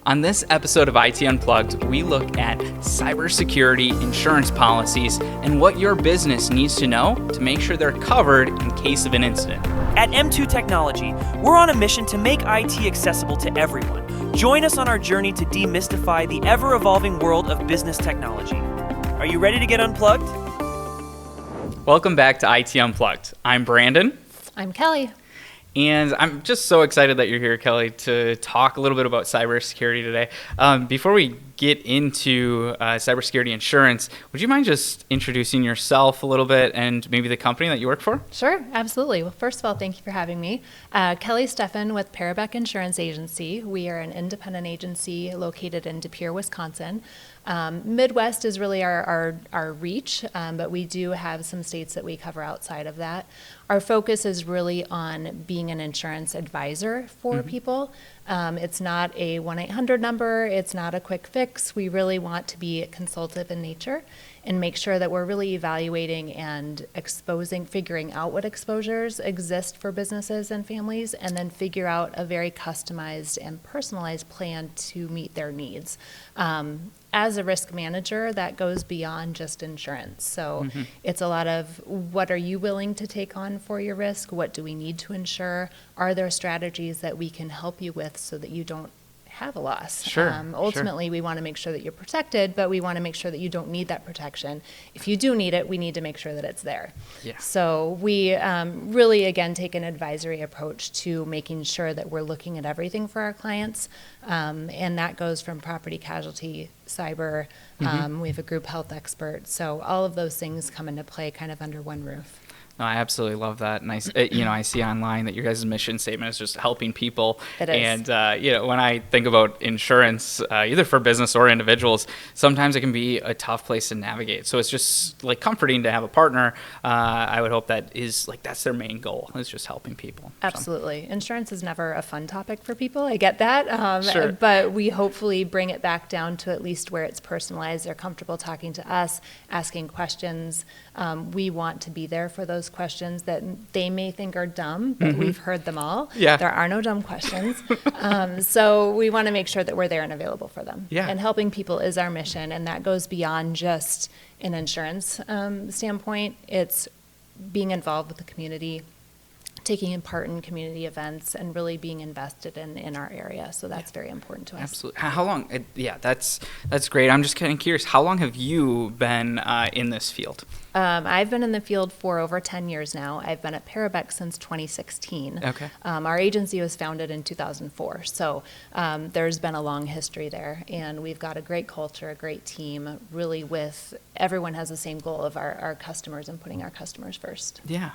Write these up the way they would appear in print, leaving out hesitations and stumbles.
On this episode of IT Unplugged, we look at cybersecurity insurance policies and what your business needs to know to make sure they're covered in case of an incident. At M2 Technology, we're on a mission to make IT accessible to everyone. Join us on our journey to demystify the ever-evolving world of business technology. Are you ready to get unplugged? Welcome back to IT Unplugged. I'm Brandon. I'm Kelly. And I'm just so excited that you're here, Kelly, to talk a little bit about cybersecurity today. Before we get into cybersecurity insurance, would you mind just introducing yourself a little bit and maybe the company that you work for? Sure, absolutely. Well, first of all, thank you for having me. Kelly Steffen with Paroubek Insurance Agency. We are an independent agency located in De Pere, Wisconsin. Midwest is really our reach, but we do have some states that we cover outside of that. Our focus is really on being an insurance advisor for people. It's not a 1-800 number. It's not a quick fix. We really want to be consultative in nature and make sure that we're really evaluating and figuring out what exposures exist for businesses and families, and then figure out a very customized and personalized plan to meet their needs. As a risk manager, that goes beyond just insurance. So it's a lot of what are you willing to take on for your risk? What do we need to insure? Are there strategies that we can help you with so that you don't have a loss? Sure. Ultimately, we want to make sure that you're protected, but we want to make sure that you don't need that protection. If you do need it, we need to make sure that it's there. Yeah. So we really, again, take an advisory approach to making sure that we're looking at everything for our clients. And that goes from property casualty, cyber. We have a group health expert. So all of those things come into play kind of under one roof. No, I absolutely love that. And I see online that your guys' mission statement is just helping people. It is. And, when I think about insurance, either for business or individuals, sometimes it can be a tough place to navigate. So it's just like comforting to have a partner. I would hope that is like, that's their main goal, is just helping people. Absolutely. So. Insurance is never a fun topic for people. I get that. Sure. But we hopefully bring it back down to at least where it's personalized. They're comfortable talking to us, asking questions. We want to be there for those questions that they may think are dumb, but we've heard them all. Yeah. There are no dumb questions. So we want to make sure that we're there and available for them. Yeah. And helping people is our mission, and that goes beyond just an insurance standpoint. It's being involved with the community, taking part in community events, and really being invested in our area. So that's very important to us. Absolutely. How long? That's great. I'm just kind of curious. How long have you been in this field? I've been in the field for over 10 years now. I've been at Paroubek since 2016. Okay. Our agency was founded in 2004. So there's been a long history there. And we've got a great culture, a great team, really everyone has the same goal of our customers and putting our customers first. Yeah,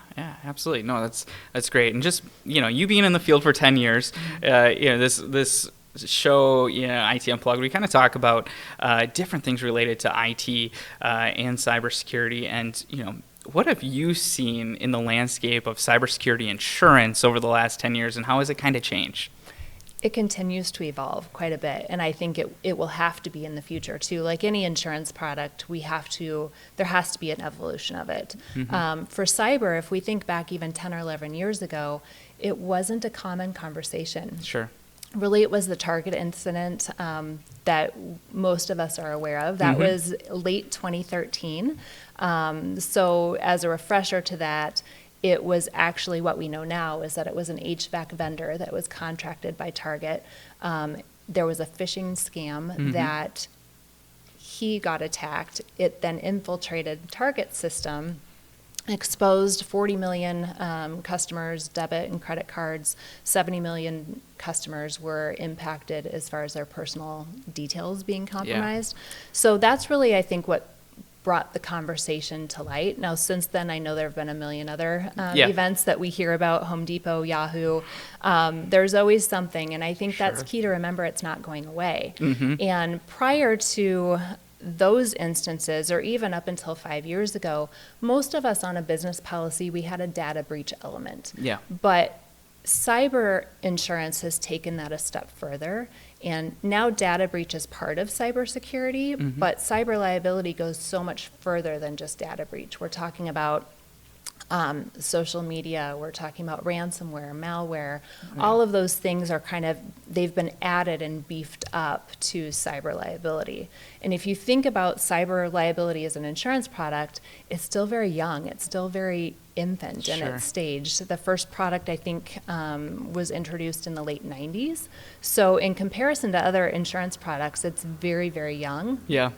absolutely. No, that's great. And just, you being in the field for 10 years, this show, IT Unplugged, we kind of talk about different things related to IT and cybersecurity. And, what have you seen in the landscape of cybersecurity insurance over the last 10 years, and how has it kind of changed? It continues to evolve quite a bit, and I think it will have to be in the future too. Like any insurance product, there has to be an evolution of it. For cyber, if we think back even 10 or 11 years ago, it wasn't a common conversation. Sure. Really, it was the Target incident that most of us are aware of. That was late 2013. So as a refresher to that, it was actually what we know now is that it was an HVAC vendor that was contracted by Target. There was a phishing scam that he got attacked. It then infiltrated Target's system, exposed 40 million customers, debit and credit cards. 70 million customers were impacted as far as their personal details being compromised. Yeah. So that's really, I think, what brought the conversation to light. Now, since then, I know there have been a million other events that we hear about, Home Depot, Yahoo. There's always something, and I think that's key to remember. It's not going away. And prior to those instances, or even up until 5 years ago, most of us on a business policy, we had a data breach element. Yeah. But cyber insurance has taken that a step further, and now data breach is part of cybersecurity, but cyber liability goes so much further than just data breach. We're talking about Social media, we're talking about ransomware, malware, all of those things are they've been added and beefed up to cyber liability. And if you think about cyber liability as an insurance product, it's still very young. It's still very infant in its stage. So the first product, I think, was introduced in the late 90s. So in comparison to other insurance products, it's very, very young. Yeah.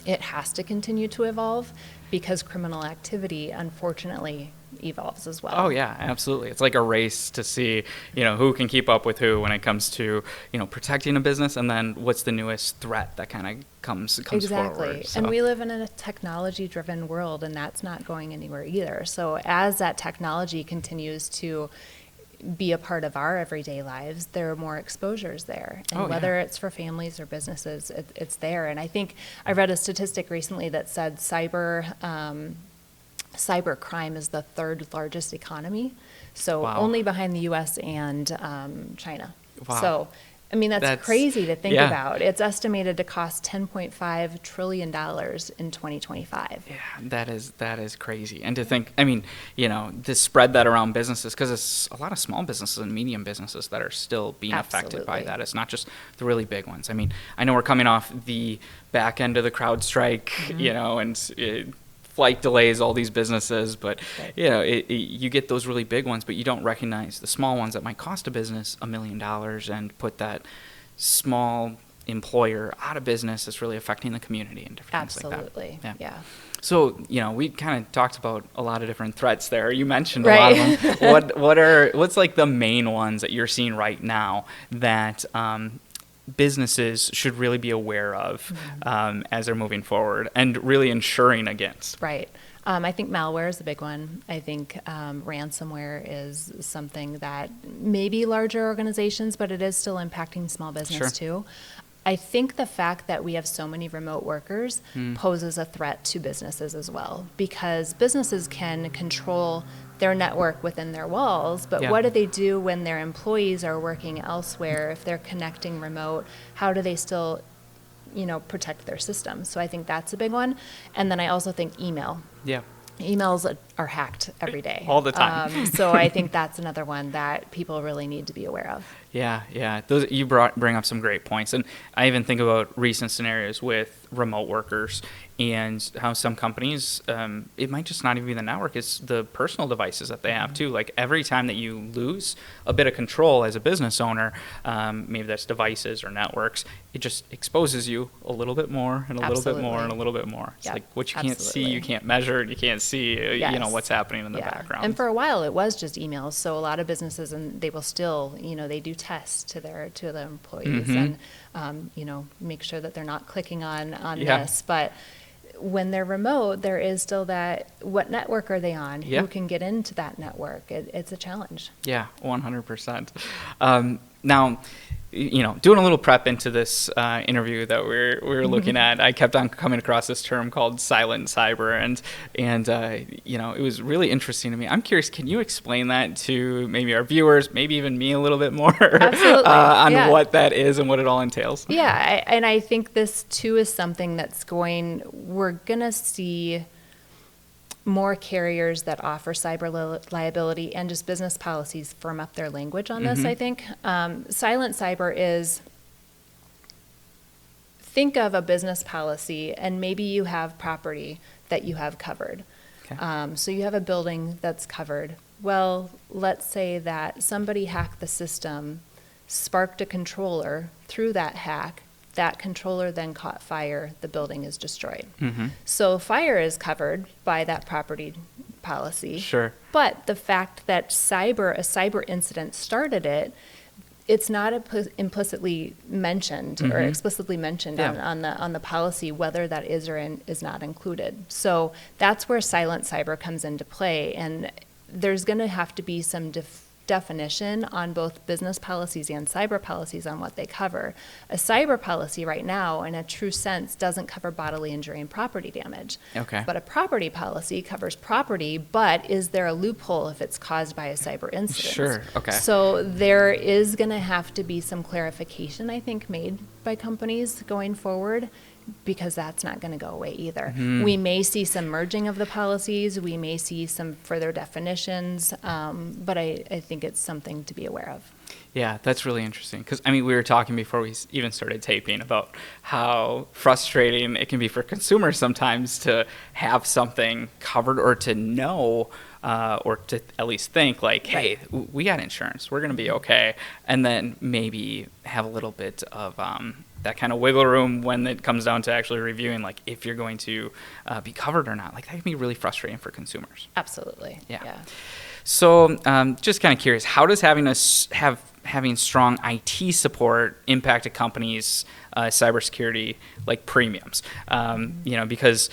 It has to continue to evolve because criminal activity, unfortunately, evolves as well. Oh yeah, absolutely. It's like a race to see, who can keep up with who when it comes to, protecting a business, and then what's the newest threat that kind of comes exactly. forward. So. And we live in a technology-driven world, and that's not going anywhere either. So as that technology continues to be a part of our everyday lives, there are more exposures there. And whether it's for families or businesses, it's there. And I think I read a statistic recently that said cyber crime is the third largest economy. So only behind the U.S. and China. Wow. So, I mean, that's crazy to think about. It's estimated to cost $10.5 trillion in 2025. Yeah, that is crazy. And to think, to spread that around businesses, because it's a lot of small businesses and medium businesses that are still being affected by that. It's not just the really big ones. I know we're coming off the back end of the CrowdStrike, and flight delays, all these businesses, but you get those really big ones, but you don't recognize the small ones that might cost a business $1 million and put that small employer out of business. It's really affecting the community and different things like that. Absolutely. Yeah. So, we kind of talked about a lot of different threats there. You mentioned a lot of them. What's like the main ones that you're seeing right now that businesses should really be aware of as they're moving forward and really insuring against? Right. I think malware is a big one. I think ransomware is something that maybe larger organizations, but it is still impacting small business too. I think the fact that we have so many remote workers poses a threat to businesses as well, because businesses can control their network within their walls, but what do they do when their employees are working elsewhere? If they're connecting remote, how do they still, protect their systems? So I think that's a big one. And then I also think email. Yeah. Emails are hacked every day. All the time. So I think that's another one that people really need to be aware of. Yeah. Those you bring up some great points. And I even think about recent scenarios with remote workers and how some companies, it might just not even be the network, it's the personal devices that they have too. Like every time that you lose a bit of control as a business owner, maybe that's devices or networks, it just exposes you a little bit more and a little bit more and a little bit more. It's like what you can't see, you can't measure, you can't see, what's happening in the background. And for a while it was just emails. So a lot of businesses, and they will still, they do tests to their employees and, make sure that they're not clicking on this. But when they're remote, there is still that, what network are they on? Who can get into that network? It's a challenge. Yeah, 100%. Now, doing a little prep into this interview that we're looking at, I kept on coming across this term called silent cyber, and it was really interesting to me. I'm curious, can you explain that to maybe our viewers, maybe even me a little bit more on what that is and what it all entails? Yeah, and I think this too is something we're going to see more carriers that offer cyber liability and just business policies firm up their language on this, I think. Silent cyber is, think of a business policy and maybe you have property that you have covered. Okay. So you have a building that's covered. Well, let's say that somebody hacked the system, sparked a controller through that hack. That controller then caught fire, the building is destroyed. So fire is covered by that property policy. Sure. But the fact that a cyber incident started it's not implicitly mentioned or explicitly mentioned on the policy whether that is or is not included. So that's where silent cyber comes into play, and there's going to have to be some definition on both business policies and cyber policies on what they cover. A cyber policy right now, in a true sense, doesn't cover bodily injury and property damage. Okay. But a property policy covers property, but is there a loophole if it's caused by a cyber incident? Sure, okay. So there is going to have to be some clarification, I think, made by companies going forward because that's not going to go away either. Mm-hmm. We may see some merging of the policies. We may see some further definitions, but I think it's something to be aware of. Yeah, that's really interesting. Because, I mean, we were talking before we even started taping about how frustrating it can be for consumers sometimes to have something covered or to know or to at least think like, hey, we got insurance. We're going to be okay. And then maybe have a little bit of that kind of wiggle room when it comes down to actually reviewing, like, if you're going to be covered or not. Like, that can be really frustrating for consumers. Absolutely. Yeah. So just kind of curious, how does having strong IT support impact a company's cybersecurity like premiums? Because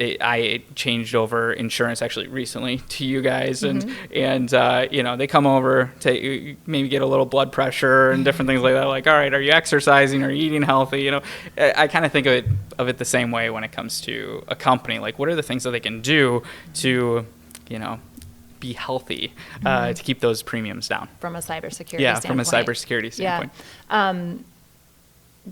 I changed over insurance actually recently to you guys, and they come over to maybe get a little blood pressure and different things like that. Like, all right, are you exercising? Are you eating healthy? I kind of think of it the same way when it comes to a company. Like, what are the things that they can do to, be healthy to keep those premiums down? From a cybersecurity standpoint. From a cybersecurity standpoint. Yeah.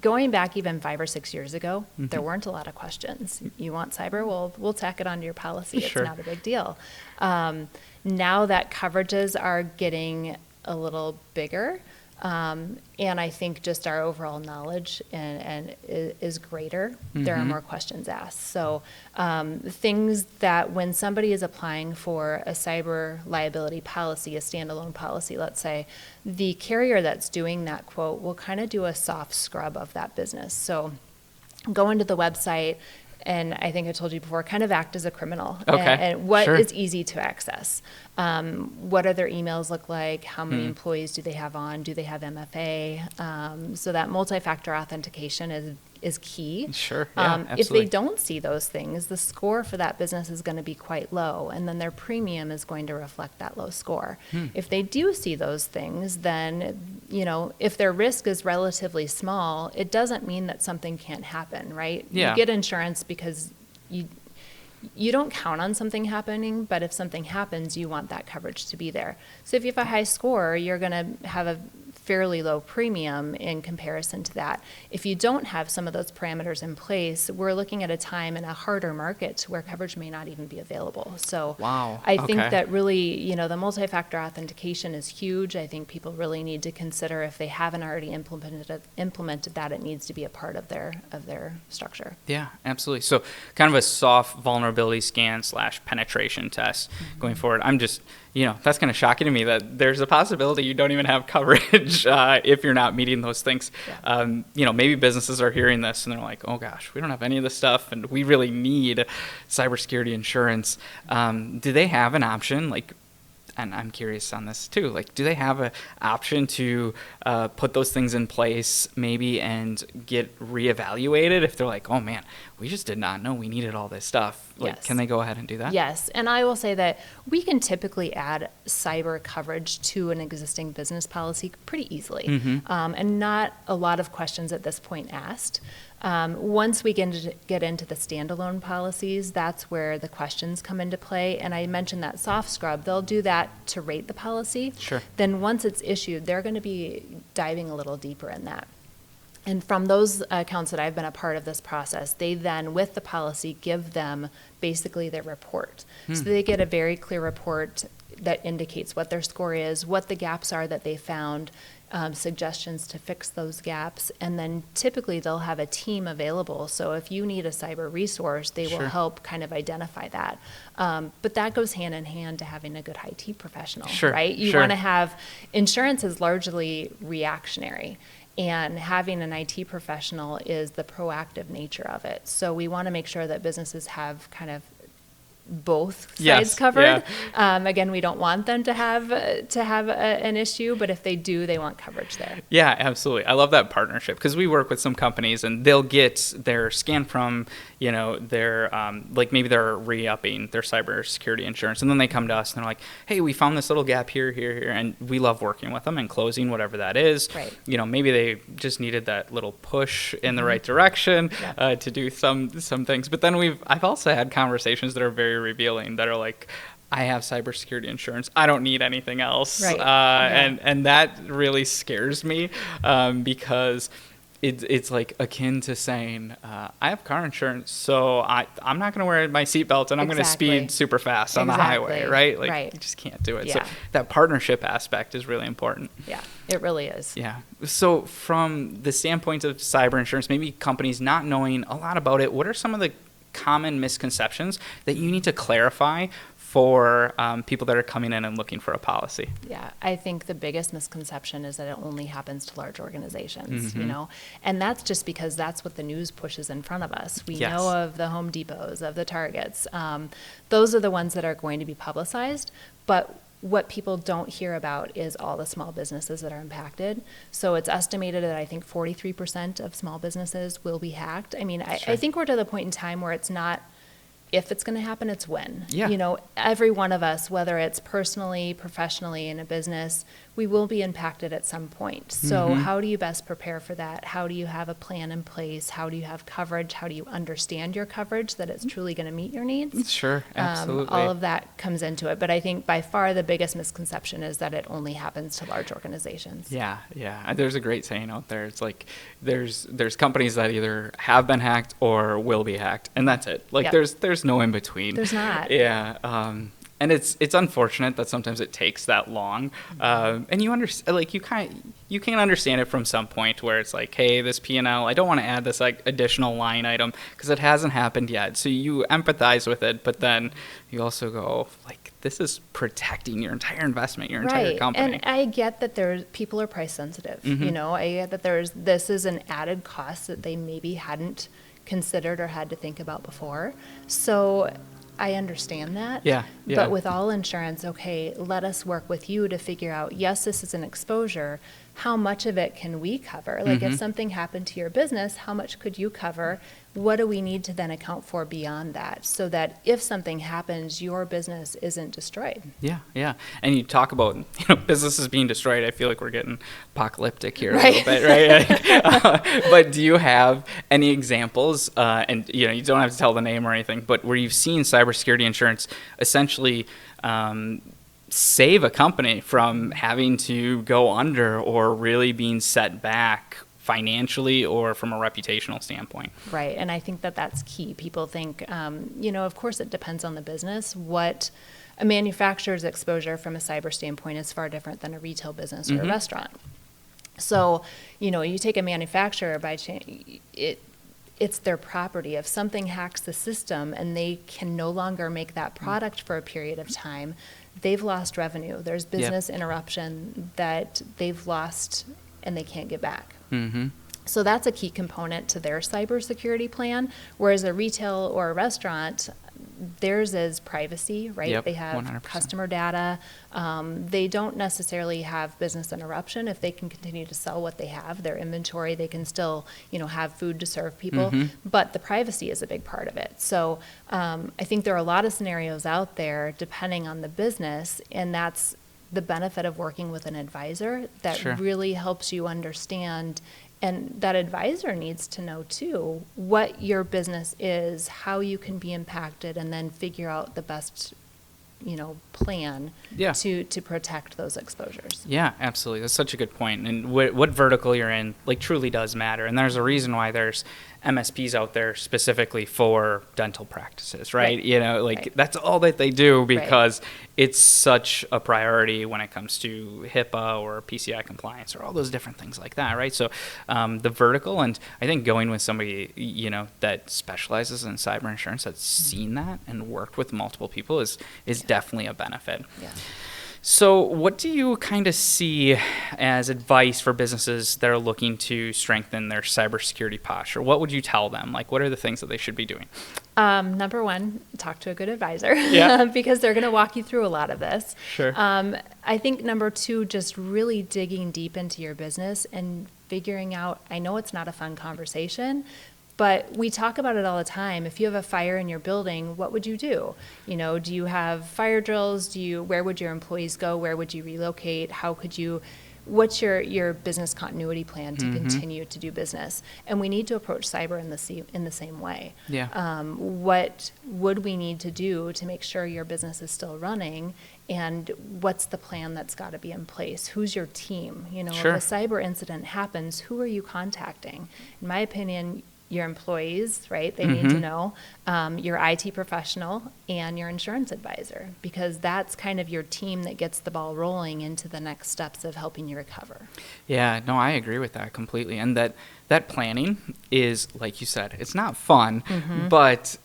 Going back even 5 or 6 years ago, there weren't a lot of questions. You want cyber? Well, we'll tack it onto your policy. It's not a big deal. Now that coverages are getting a little bigger, and I think just our overall knowledge and is greater, there are more questions asked. So things that when somebody is applying for a cyber liability policy, a standalone policy, let's say, the carrier that's doing that quote will kind of do a soft scrub of that business. So go into the website, and I think I told you before, kind of act as a criminal. Okay. And what is easy to access? What do their emails look like? How many employees do they have on? Do they have MFA? So that multi-factor authentication is key. Sure. Yeah, if they don't see those things, the score for that business is going to be quite low, and then their premium is going to reflect that low score. If they do see those things, then, if their risk is relatively small, it doesn't mean that something can't happen, right? Yeah. You get insurance because you don't count on something happening, but if something happens, you want that coverage to be there. So if you have a high score, you're going to have a fairly low premium in comparison to that. If you don't have some of those parameters in place, we're looking at a time in a harder market where coverage may not even be available. So I think that really, the multi-factor authentication is huge. I think people really need to consider, if they haven't already implemented that, it needs to be a part of their structure. Yeah, absolutely. So kind of a soft vulnerability scan / penetration test going forward. I'm just, that's kind of shocking to me that there's a possibility you don't even have coverage if you're not meeting those things. Yeah. Maybe businesses are hearing this and they're like, oh gosh, we don't have any of this stuff and we really need cybersecurity insurance. Do they have an option? And I'm curious on this too, do they have an option to put those things in place maybe and get reevaluated if they're like, oh man, we just did not know we needed all this stuff? Can they go ahead and do that? Yes, and I will say that we can typically add cyber coverage to an existing business policy pretty easily, and not a lot of questions at this point asked. Once we get into the standalone policies, that's where the questions come into play. And I mentioned that soft scrub. They'll do that to rate the policy. Sure. Then once it's issued, they're going to be diving a little deeper in that. And from those accounts that I've been a part of this process, they then, with the policy, give them basically their report. So they get a very clear report that indicates what their score is, what the gaps are that they found, suggestions to fix those gaps, and then typically they'll have a team available. So if you need a cyber resource, they will help kind of identify that. But that goes hand in hand to having a good IT professional, right? You want to have, insurance is largely reactionary, and having an IT professional is the proactive nature of it. So we want to make sure that businesses have kind of both sides covered. Again, we don't want them to have an issue, but if they do, they want coverage there. Yeah, absolutely. I love that partnership because we work with some companies and they'll get their scan from, their maybe they're re-upping their cybersecurity insurance, and then they come to us and they're like, hey, we found this little gap here, and we love working with them and closing whatever that is. Right. Maybe they just needed that little push in the right direction to do some things. But then I've also had conversations that are very revealing that are like, I have cybersecurity insurance. I don't need anything else. Right. And that really scares me because it's like akin to saying, I have car insurance, so I'm not going to wear my seatbelt and I'm going to speed super fast on the highway, right? Like you just can't do it. So that partnership aspect is really important. Yeah, it really is. Yeah. So from the standpoint of cyber insurance, maybe companies not knowing a lot about it, what are some of the common misconceptions that you need to clarify for people that are coming in and looking for a policy? Yeah, I think the biggest misconception is that it only happens to large organizations, you know, and that's just because that's what the news pushes in front of us. We know of the Home Depots, of the Targets. Those are the ones that are going to be publicized, but what people don't hear about is all the small businesses that are impacted. So it's estimated that I think 43% of small businesses will be hacked. I mean, I think we're to the point in time where it's not if it's going to happen, it's when. Yeah. You know, every one of us, whether it's personally, professionally, in a business, we will be impacted at some point. So how do you best prepare for that? How do you have a plan in place? How do you have coverage? How do you understand your coverage, that it's truly going to meet your needs? Sure, absolutely. All of that comes into it. But I think by far the biggest misconception is that it only happens to large organizations. Yeah, yeah. There's a great saying out there. It's like there's companies that either have been hacked or will be hacked, and that's it. Like there's no in between. There's not. Yeah. And it's unfortunate that sometimes it takes that long. And you understand, like you can understand it from some point where it's like, hey, this P&L, I don't want to add this like additional line item because it hasn't happened yet. So you empathize with it, but then you also go like, this is protecting your entire investment, your entire company. And I get that people are price sensitive. You know, I get that this is an added cost that they maybe hadn't considered or had to think about before. So I understand that. Yeah. But with all insurance, okay, let us work with you to figure out, yes, this is an exposure. How much of it can we cover? Like if something happened to your business, how much could you cover? What do we need to then account for beyond that so that if something happens, your business isn't destroyed? Yeah, yeah. And you talk about businesses being destroyed. I feel like we're getting apocalyptic here a little bit, right? But do you have any examples? And you don't have to tell the name or anything, but where you've seen cybersecurity insurance essentially save a company from having to go under or really being set back financially or from a reputational standpoint. Right, and I think that that's key. People think, of course it depends on the business. What a manufacturer's exposure from a cyber standpoint is far different than a retail business or a restaurant. So, you take a manufacturer, it's their property. If something hacks the system and they can no longer make that product for a period of time, they've lost revenue. There's business interruption that they've lost and they can't get back. So that's a key component to their cybersecurity plan, whereas a retail or a restaurant, theirs is privacy, right? They have 100%. Customer data. They don't necessarily have business interruption. If they can continue to sell what they have, their inventory, they can still, have food to serve people. But the privacy is a big part of it. So I think there are a lot of scenarios out there depending on the business, and that's the benefit of working with an advisor that really helps you understand. And that advisor needs to know, too, what your business is, how you can be impacted, and then figure out the best, plan to protect those exposures. Yeah, absolutely. That's such a good point. And what vertical you're in, truly does matter. And there's a reason why there's MSPs out there specifically for dental practices, right? That's all that they do because it's such a priority when it comes to HIPAA or PCI compliance or all those different things like that, right? So the vertical, and I think going with somebody, that specializes in cyber insurance, that's seen that and worked with multiple people is definitely a benefit. Yeah. So what do you kind of see as advice for businesses that are looking to strengthen their cybersecurity posture? What would you tell them? What are the things that they should be doing? Number one, talk to a good advisor because they're going to walk you through a lot of this. Sure. I think number two, just really digging deep into your business and figuring out, I know it's not a fun conversation, but we talk about it all the time. If you have a fire in your building, what would you do? Do you have fire drills? Where would your employees go? Where would you relocate? How could you what's your business continuity plan to continue to do business? And we need to approach cyber in the same way. Yeah. What would we need to do to make sure your business is still running? And what's the plan that's got to be in place? Who's your team? You know, Sure. if a cyber incident happens, who are you contacting? In my opinion, your employees, right? They need to know your IT professional and your insurance advisor, because that's kind of your team that gets the ball rolling into the next steps of helping you recover. Yeah, no, I agree with that completely. And that planning is, like you said, it's not fun, but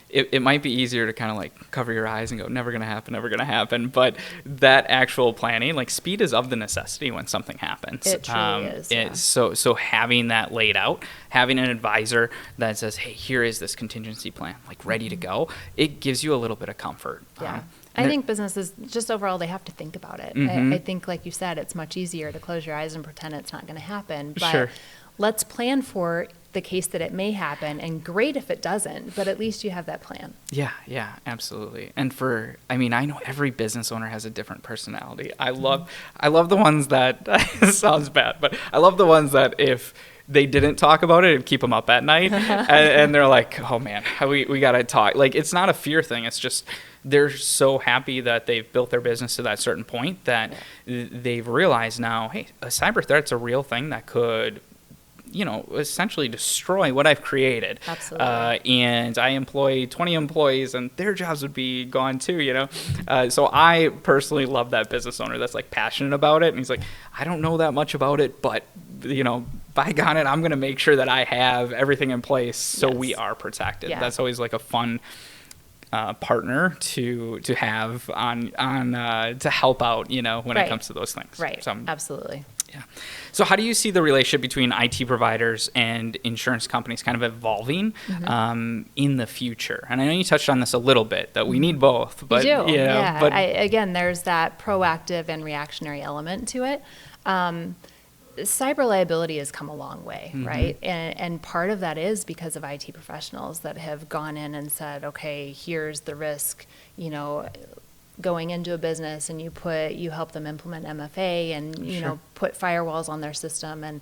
it might be easier to kind of like cover your eyes and go, never going to happen, never going to happen. But that actual planning, like speed is of the necessity when something happens. It truly is. Yeah. So having that laid out, having an advisor that says, hey, here is this contingency plan, like ready to go, it gives you a little bit of comfort. Yeah. I think businesses, just overall, they have to think about it. I think, like you said, it's much easier to close your eyes and pretend it's not going to happen. But Sure. let's plan for the case that it may happen, and great if it doesn't, but at least you have that plan. Yeah, absolutely. And I know every business owner has a different personality. I love the ones that, this sounds bad, but I love the ones that if they didn't talk about it, it'd keep them up at night. and they're like, oh man, we got to talk. Like, it's not a fear thing. It's just, they're so happy that they've built their business to that certain point that they've realized now, hey, a cyber threat's a real thing that could, essentially destroy what I've created. Absolutely. And I employ 20 employees and their jobs would be gone too, So I personally love that business owner that's like passionate about it. And he's like, I don't know that much about it, but by God, I'm going to make sure that I have everything in place so we are protected. Yeah. That's always like a fun partner to have on to help out, when it comes to those things. Right. So, absolutely. yeah. So how do you see the relationship between IT providers and insurance companies kind of evolving in the future? And I know you touched on this a little bit, that we need both. But, You do. Yeah. But again, there's that proactive and reactionary element to it. Cyber liability has come a long way, right? And part of that is because of IT professionals that have gone in and said, okay, here's the risk, going into a business, and you help them implement MFA and put firewalls on their system, and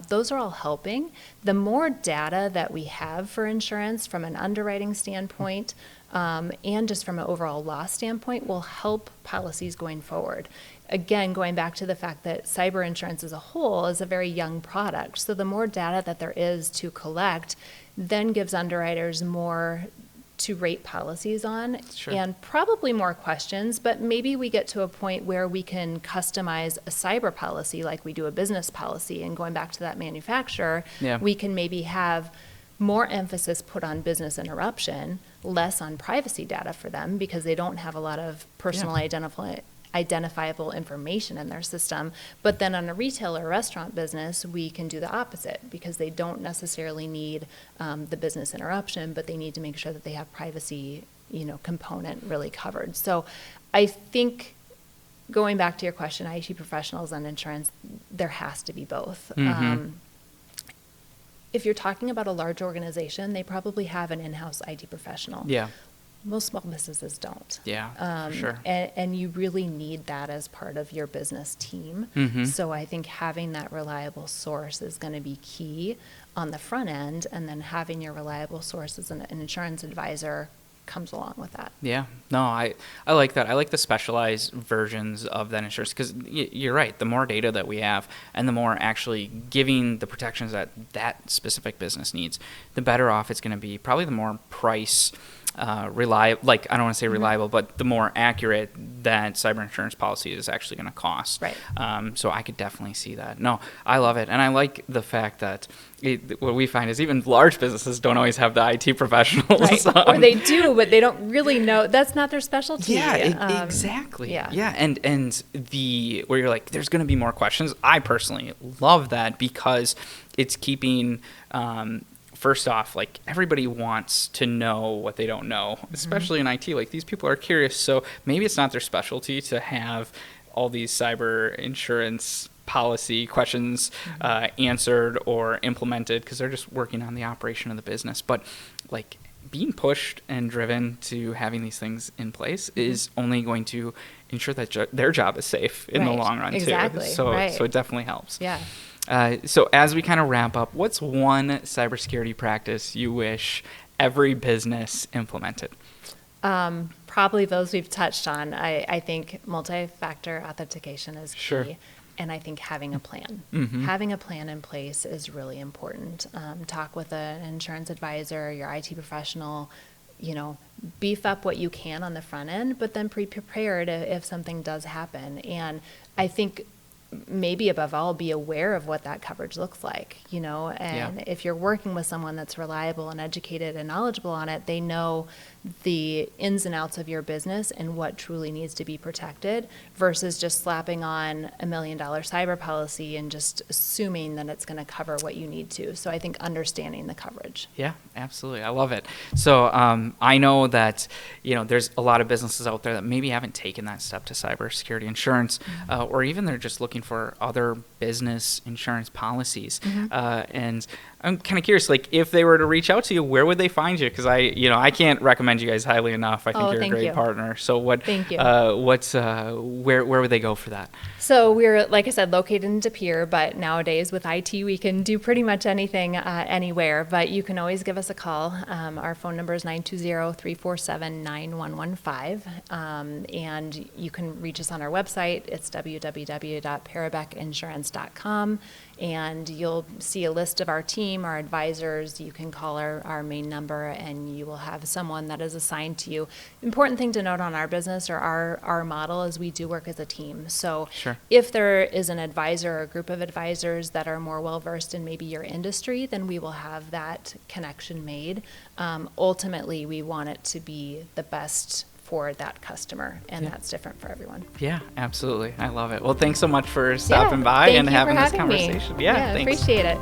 those are all helping. The more data that we have for insurance from an underwriting standpoint, and just from an overall loss standpoint, will help policies going forward. Again, going back to the fact that cyber insurance as a whole is a very young product, so the more data that there is to collect then gives underwriters more to rate policies on, and probably more questions, but maybe we get to a point where we can customize a cyber policy like we do a business policy, and going back to that manufacturer, we can maybe have more emphasis put on business interruption, less on privacy data for them, because they don't have a lot of personal identifiable information in their system. But then on a retail or restaurant business, we can do the opposite, because they don't necessarily need the business interruption, but they need to make sure that they have privacy, component really covered. So I think, going back to your question, IT professionals and insurance, there has to be both. If you're talking about a large organization, they probably have an in-house IT professional. Yeah. Most small businesses don't. Yeah, for sure. And you really need that as part of your business team. So I think having that reliable source is going to be key on the front end, and then having your reliable source as an insurance advisor comes along with that. Yeah, no, I like that. I like the specialized versions of that insurance, because you're right. The more data that we have, and the more actually giving the protections that specific business needs, the better off it's going to be. Probably the more price reliable, like I don't want to say reliable, but the more accurate that cyber insurance policy is actually going to cost. Right. So I could definitely see that. No, I love it. And I like the fact that what we find is even large businesses don't always have the IT professionals. Right. Or they do, but they don't really know. That's not their specialty. Yeah, exactly. Yeah. Yeah. And where you're like, there's going to be more questions. I personally love that, because it's keeping, first off, like, everybody wants to know what they don't know, especially in IT. Like, these people are curious. So maybe it's not their specialty to have all these cyber insurance policy questions answered or implemented, because they're just working on the operation of the business. But like, being pushed and driven to having these things in place is only going to ensure that their job is safe in the long run exactly. too. So it definitely helps. Yeah. So as we kind of wrap up, what's one cybersecurity practice you wish every business implemented? Probably those we've touched on. I think multi-factor authentication is key. Sure. And I think having a plan. Mm-hmm. Having a plan in place is really important. Talk with an insurance advisor, your IT professional, beef up what you can on the front end, but then be prepared if something does happen. And I think maybe above all, be aware of what that coverage looks like, and if you're working with someone that's reliable and educated and knowledgeable on it, they know the ins and outs of your business and what truly needs to be protected versus just slapping on $1 million cyber policy and just assuming that it's going to cover what you need to. So I think understanding the coverage. Yeah, absolutely. I love it. So I know that, there's a lot of businesses out there that maybe haven't taken that step to cybersecurity insurance, or even they're just looking for other business insurance policies. And I'm kind of curious, if they were to reach out to you, where would they find you? Because I can't recommend you guys highly enough. I think you're a great partner. So Thank you. Where would they go for that? So we're, like I said, located in De Pere, but nowadays with IT, we can do pretty much anything, anywhere. But you can always give us a call. Our phone number is 920-347-9115. And you can reach us on our website. It's www.paroubekinsurance.com. And you'll see a list of our team, our advisors. You can call our main number, and you will have someone that is assigned to you. Important thing to note on our business or our model is we do work as a team. So if there is an advisor or a group of advisors that are more well-versed in maybe your industry, then we will have that connection made. Ultimately, we want it to be the best for that customer, and that's different for everyone. Yeah, absolutely. I love it. Well, thanks so much for stopping by and having this conversation. Yeah, thanks. Appreciate it.